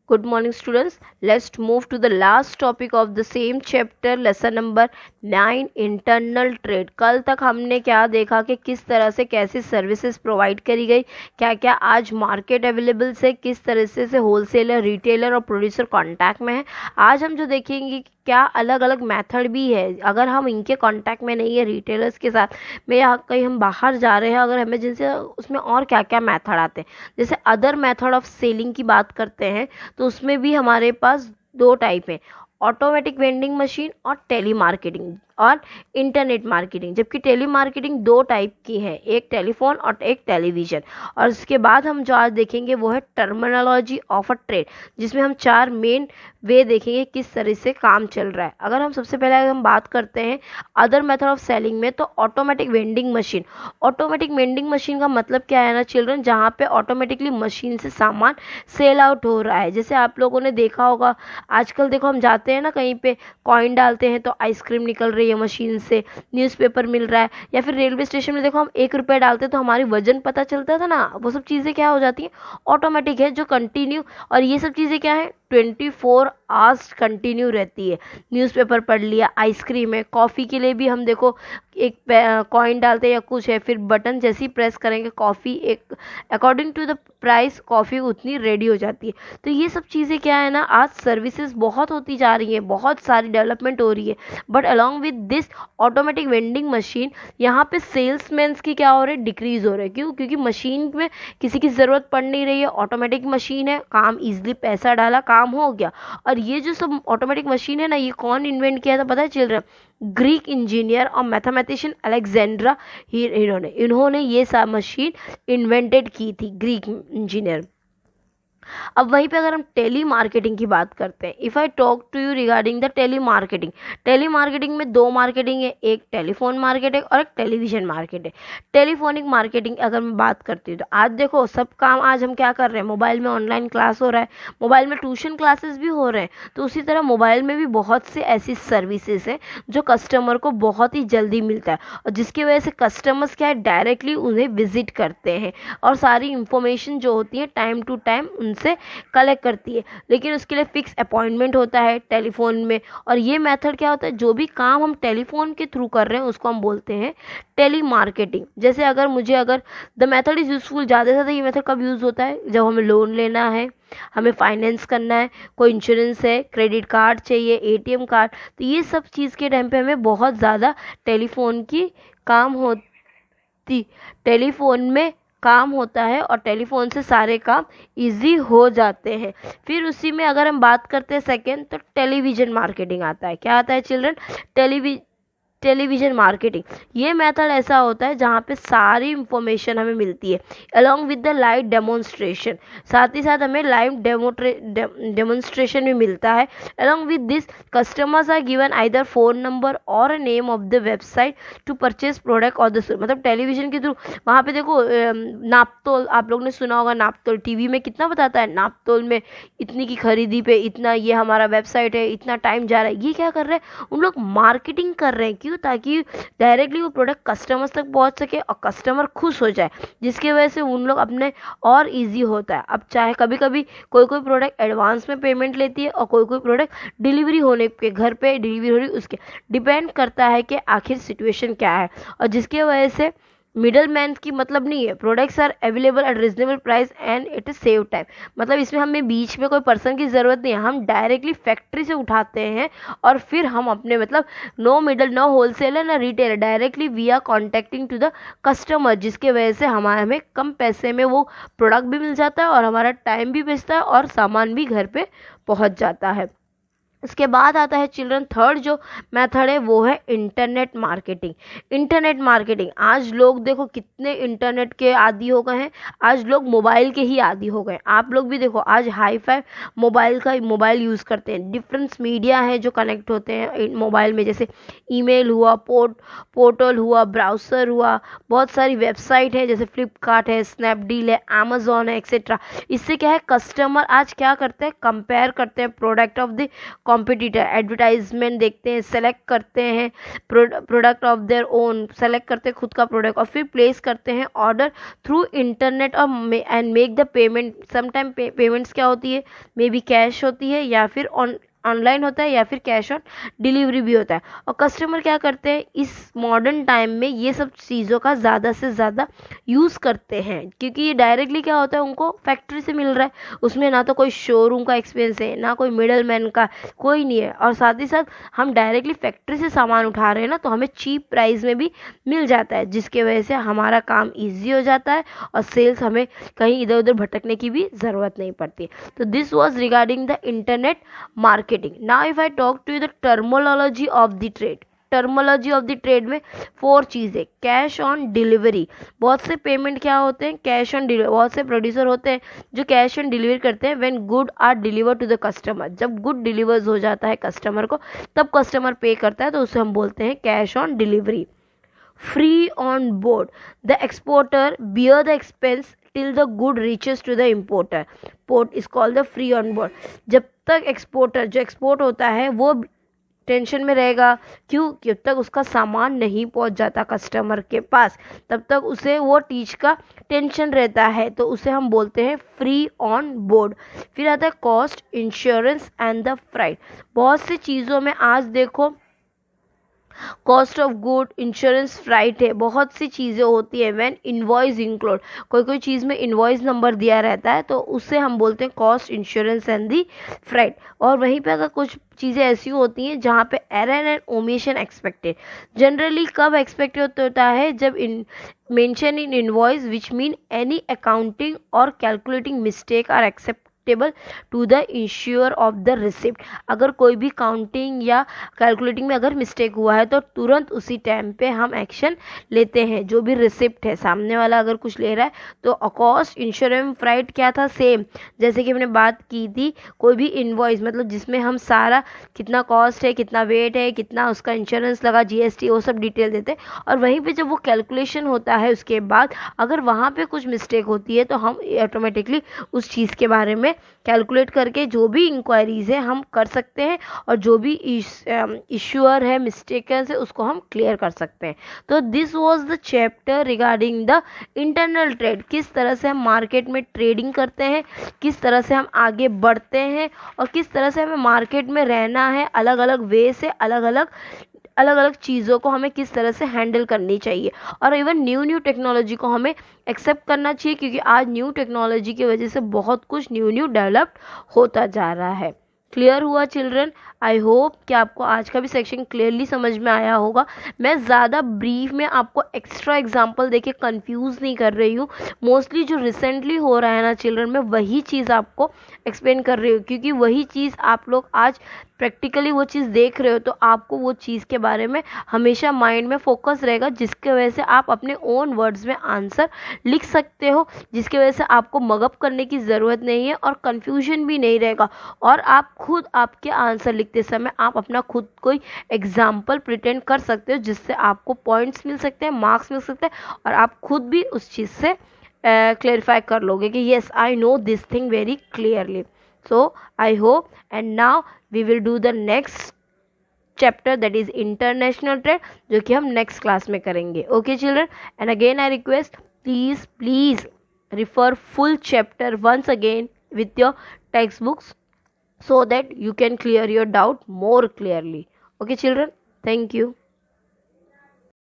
Good morning students. Let's move to the last topic of the same chapter, lesson number 9, internal trade. कल तक हमने क्या देखा कि किस तरह से कैसी सर्विसेज प्रोवाइड करी गई, क्या क्या आज मार्केट अवेलेबल से, किस तरह से होलसेलर, रिटेलर और प्रोड्यूसर कांटेक्ट में है। आज हम जो देखेंगे कि क्या अलग अलग मेथड भी है, अगर हम इनके कांटेक्ट में नहीं है रिटेलर्स के साथ में, या कहीं हम बाहर जा रहे हैं अगर इमरजेंसी, उसमें और क्या क्या मेथड आते हैं। जैसे अदर मेथड ऑफ सेलिंग की बात करते हैं तो उसमें भी हमारे पास दो टाइप है, ऑटोमेटिक वेंडिंग मशीन और टेली मार्केटिंग और इंटरनेट मार्केटिंग। जबकि टेली मार्केटिंग दो टाइप की है, एक टेलीफोन और एक टेलीविज़न। और उसके बाद हम जो आज देखेंगे वो है टर्मिनोलॉजी ऑफ अ ट्रेड, जिसमें हम चार मेन वे देखेंगे किस तरह से काम चल रहा है। अगर हम सबसे पहले हम बात करते हैं अदर मेथड ऑफ सेलिंग में, तो automatic vending machine. Automatic vending machine का मतलब क्या है ना चिल्ड्रन, जहाँ पे ऑटोमेटिकली मशीन से सामान सेल आउट हो रहा है। जैसे आप लोगों ने देखा होगा आजकल, देखो हम जाते हैं ना कहीं पे, कॉइन डालते हैं तो आइसक्रीम निकल रही है मशीन से, न्यूज़पेपर मिल रहा है, या फिर रेलवे स्टेशन में देखो हम 1 रुपये डालते हैं तो हमारी वजन पता चलता था ना। वो सब चीज़ें क्या हो जाती हैं, ऑटोमेटिक है, जो कंटिन्यू। और ये सब चीज़ें क्या है, 24 आवर्स कंटिन्यू रहती है। न्यूज़पेपर पढ़ लिया, आइसक्रीम है, कॉफ़ी के लिए भी हम देखो एक कॉइन डालते हैं या कुछ है, फिर बटन जैसे ही प्रेस करेंगे कॉफ़ी एक according to the price coffee उतनी रेडी हो जाती है। तो ये सब चीज़ें क्या है ना, आज सर्विसेज बहुत होती जा रही हैं, बहुत सारी डेवलपमेंट हो रही है। But along with this automatic vending machine, यहाँ पे सेल्समैन्स की क्या हो रही है, डिक्रीज हो रहे हैं। क्यों? क्योंकि मशीन में किसी की ज़रूरत पड़ नहीं रही है, ऑटोमेटिक मशीन है, काम ईजिली, पैसा डाला काम हो गया। और ये जो सब ऑटोमेटिक मशीन है ना, ये कौन इन्वेंट किया था पता है चिल्ड्रन? ग्रीक इंजीनियर और मैथमेटिशियन अलेक्जेंड्रा इन्होंने ये सब मशीन इन्वेंटेड की थी, ग्रीक इंजीनियर। अब वहीं पे अगर हम टेली मार्केटिंग की बात करते हैं, if I talk to you regarding the telemarketing, telemarketing में दो मार्केटिंग है, एक टेलीफोन मार्केटिंग और एक टेलीविजन मार्केटिंग। टेलीफोनिक मार्केटिंग अगर मैं बात करती हूँ तो आज देखो सब काम आज हम क्या कर रहे हैं, मोबाइल में ऑनलाइन क्लास हो रहा है, मोबाइल में ट्यूशन क्लासेस भी हो रहे हैं। तो उसी तरह मोबाइल में भी बहुत से ऐसी सर्विसेज हैं जो कस्टमर को बहुत ही जल्दी मिलता है, और जिसकी वजह से कस्टमर्स क्या है, डायरेक्टली उन्हें विजिट करते हैं और सारी इंफॉर्मेशन जो होती है टाइम टू टाइम से कलेक्ट करती है। लेकिन उसके लिए फिक्स अपॉइंटमेंट होता है टेलीफोन में। और ये मेथड क्या होता है, जो भी काम हम टेलीफोन के थ्रू कर रहे हैं उसको हम बोलते हैं टेली मार्केटिंग। जैसे अगर द मेथड इज़ यूजफुल, ज़्यादा से ज़्यादा ये मेथड कब यूज़ होता है, जब हमें लोन लेना है, हमें फाइनेंस करना है, कोई इंश्योरेंस है, क्रेडिट कार्ड चाहिए, एटीएम कार्ड। तो ये सब चीज़ के टाइम पे हमें बहुत ज़्यादा टेलीफोन की काम होती, टेलीफोन में काम होता है और टेलीफोन से सारे काम इजी हो जाते हैं। फिर उसी में अगर हम बात करते हैं सेकेंड, तो टेलीविज़न मार्केटिंग आता है। क्या आता है चिल्ड्रन? Television marketing. ये मेथड ऐसा होता है जहाँ पे सारी इंफॉर्मेशन हमें मिलती है along with the live demonstration, साथ ही साथ हमें लाइव डेमोन्स्ट्रेशन भी मिलता है। Along with this customers are given either phone number और a name of the website to purchase product और द, मतलब टेलीविज़न के थ्रू वहाँ पे देखो नापतोल, आप लोग ने सुना होगा नापतोल, टीवी में कितना बताता है, नापतोल में इतनी की खरीदी पे इतना, ये हमारा वेबसाइट है, इतना टाइम जा रहा है। ये क्या कर रहे हैं, उन लोग मार्केटिंग कर रहे हैं। क्यों? ताकि डायरेक्टली वो प्रोडक्ट कस्टमर्स तक पहुंच सके और कस्टमर खुश हो जाए, जिसकी वजह से उन लोग अपने और इजी होता है। अब चाहे कभी कभी कोई प्रोडक्ट एडवांस में पेमेंट लेती है और कोई प्रोडक्ट डिलीवरी होने के, घर पे डिलीवरी हो रही, उसके डिपेंड करता है कि आखिर सिचुएशन क्या है। और जिसकी वजह से मिडल मैन की मतलब नहीं है, products are available at reasonable price and it is save time. मतलब इसमें हमें बीच में कोई पर्सन की ज़रूरत नहीं है, हम डायरेक्टली फैक्ट्री से उठाते हैं और फिर हम अपने, मतलब नो मिडल, नो होलसेलर, ना retailer, directly we are contacting to the customer, जिसके वजह से हमें कम पैसे में वो प्रोडक्ट भी मिल जाता है और हमारा टाइम भी बचता है और सामान भी घर पे पहुंच जाता है। इसके बाद आता है चिल्ड्रन थर्ड जो मेथड है वो है इंटरनेट मार्केटिंग। इंटरनेट मार्केटिंग, आज लोग देखो कितने इंटरनेट के आदी हो गए हैं, आज लोग मोबाइल के ही आदी हो गए। आप लोग भी देखो आज हाई फाई मोबाइल यूज़ करते हैं, डिफरेंट मीडिया है जो कनेक्ट होते हैं मोबाइल में, जैसे ईमेल हुआ, पोर्टल हुआ, ब्राउज़र हुआ, बहुत सारी वेबसाइट है जैसे फ्लिपकार्ट है, स्नैपडील है, अमेजोन है, एक्सेट्रा। इससे क्या है, कस्टमर आज क्या करते हैं, कंपेयर करते हैं product of the competitor, advertisement देखते हैं, सेलेक्ट करते हैं product of their own, select करते हैं खुद का प्रोडक्ट और फिर प्लेस करते हैं ऑर्डर थ्रू इंटरनेट और and make the payment. Sometime payments क्या होती है, मे बी कैश होती है या फिर ऑनलाइन होता है या फिर कैश ऑन डिलीवरी भी होता है। और कस्टमर क्या करते हैं इस मॉडर्न टाइम में, ये सब चीज़ों का ज़्यादा से ज़्यादा यूज़ करते हैं क्योंकि ये डायरेक्टली क्या होता है उनको फैक्ट्री से मिल रहा है, उसमें ना तो कोई शोरूम का एक्सपेंस है ना कोई मिडल मैन का, कोई नहीं है। और साथ ही साथ हम डायरेक्टली फैक्ट्री से सामान उठा रहे हैं ना, तो हमें चीप प्राइस में भी मिल जाता है, जिसके वजह से हमारा काम ईजी हो जाता है और सेल्स हमें कहीं इधर उधर भटकने की भी ज़रूरत नहीं पड़ती। तो this was regarding the internet marketing. Now if I talk to you the terminology of the trade, terminology of the trade में 4 चीज़ें, कैश ऑन डिलीवरी, बहुत से पेमेंट क्या होते हैं कैश ऑन डिलीवरी, बहुत से प्रोड्यूसर होते हैं जो कैश ऑन डिलीवरी करते हैं when good are deliver to the customer, जब गुड डिलीवर्स हो जाता है कस्टमर को तब कस्टमर पे करता है, तो उसे हम बोलते हैं cash on delivery. Free on board, the exporter bear the expense till the good reaches to the importer, port is called the free on board। जब तक एक्सपोर्टर जो एक्सपोर्ट होता है वो टेंशन में रहेगा, क्यों, जब तक उसका सामान नहीं पहुंच जाता कस्टमर के पास तब तक उसे वो चीज का टेंशन रहता है, तो उसे हम बोलते हैं फ्री ऑन बोर्ड। फिर आता है cost, insurance and the freight. बहुत सी चीज़ों में आज देखो cost of good, insurance, freight है, बहुत सी चीज़ें होती है। व्हेन इनवॉइस इंक्लूड, कोई कोई चीज़ में इनवॉइस नंबर दिया रहता है तो उससे हम बोलते हैं cost, insurance and the freight. और वहीं पे अगर कुछ चीज़ें ऐसी होती हैं जहाँ पे error and omission expected, generally कब एक्सपेक्टेड होता है, जब mention in invoice which mean any accounting और calculating mistake are except to the insure of the receipt. अगर कोई भी काउंटिंग या कैलकुलेटिंग में अगर मिस्टेक हुआ है तो तुरंत उसी टाइम पे हम एक्शन लेते हैं। जो भी रिसिप्ट है, सामने वाला अगर कुछ ले रहा है तो कॉस्ट, इंश्योरेंस, फ्राइट क्या था, सेम जैसे कि हमने बात की थी, कोई भी इनवॉइस मतलब जिसमें हम सारा कितना कॉस्ट है, कितना वेट है, कितना उसका इंश्योरेंस लगा, जीएसटी, वो सब डिटेल देते हैं। और वहीं पे जब वो कैलकुलेशन होता है उसके बाद अगर वहाँ पे कुछ मिस्टेक होती है तो हम ऑटोमेटिकली उस चीज़ के बारे में कैलकुलेट करके जो भी इंक्वायरीज है हम कर सकते हैं और जो भी इश्यूअर है, मिस्टेकर्स है, उसको हम क्लियर कर सकते हैं। तो this was the chapter regarding the internal trade, किस तरह से हम मार्केट में ट्रेडिंग करते हैं, किस तरह से हम आगे बढ़ते हैं और किस तरह से हमें मार्केट में रहना है, अलग अलग वे से अलग अलग चीज़ों को हमें किस तरह से हैंडल करनी चाहिए। और इवन न्यू टेक्नोलॉजी को हमें एक्सेप्ट करना चाहिए क्योंकि आज न्यू टेक्नोलॉजी की वजह से बहुत कुछ न्यू डेवलप्ड होता जा रहा है। क्लियर हुआ चिल्ड्रन? आई होप कि आपको आज का भी सेक्शन क्लियरली समझ में आया होगा। मैं ज़्यादा ब्रीफ में आपको एक्स्ट्रा एग्जांपल देके कंफ्यूज नहीं कर रही हूँ। मोस्टली जो रिसेंटली हो रहा है ना चिल्ड्रन, मैं वही चीज़ आपको एक्सप्लेन कर रही हूँ क्योंकि वही चीज़ आप लोग आज प्रैक्टिकली वो चीज़ देख रहे हो तो आपको वो चीज़ के बारे में हमेशा माइंड में फोकस रहेगा, जिसके वजह से आप अपने ओन वर्ड्स में आंसर लिख सकते हो, जिसकी वजह से आपको मगअप करने की ज़रूरत नहीं है और कन्फ्यूजन भी नहीं रहेगा। और आप खुद आपके आंसर लिखते समय आप अपना खुद कोई एग्जाम्पल प्रिटेंड कर सकते हो, जिससे आपको पॉइंट्स मिल सकते हैं, मार्क्स मिल सकते हैं और आप खुद भी उस चीज़ से क्लेरिफाई कर लोगे कि yes I know this thing very clearly. So I hope, and now we will do the next chapter, that is international trade, जो कि हम next class में करेंगे। Okay children, and again I request please refer full chapter once again with your textbooks so that you can clear your doubt more clearly. Okay children, thank you.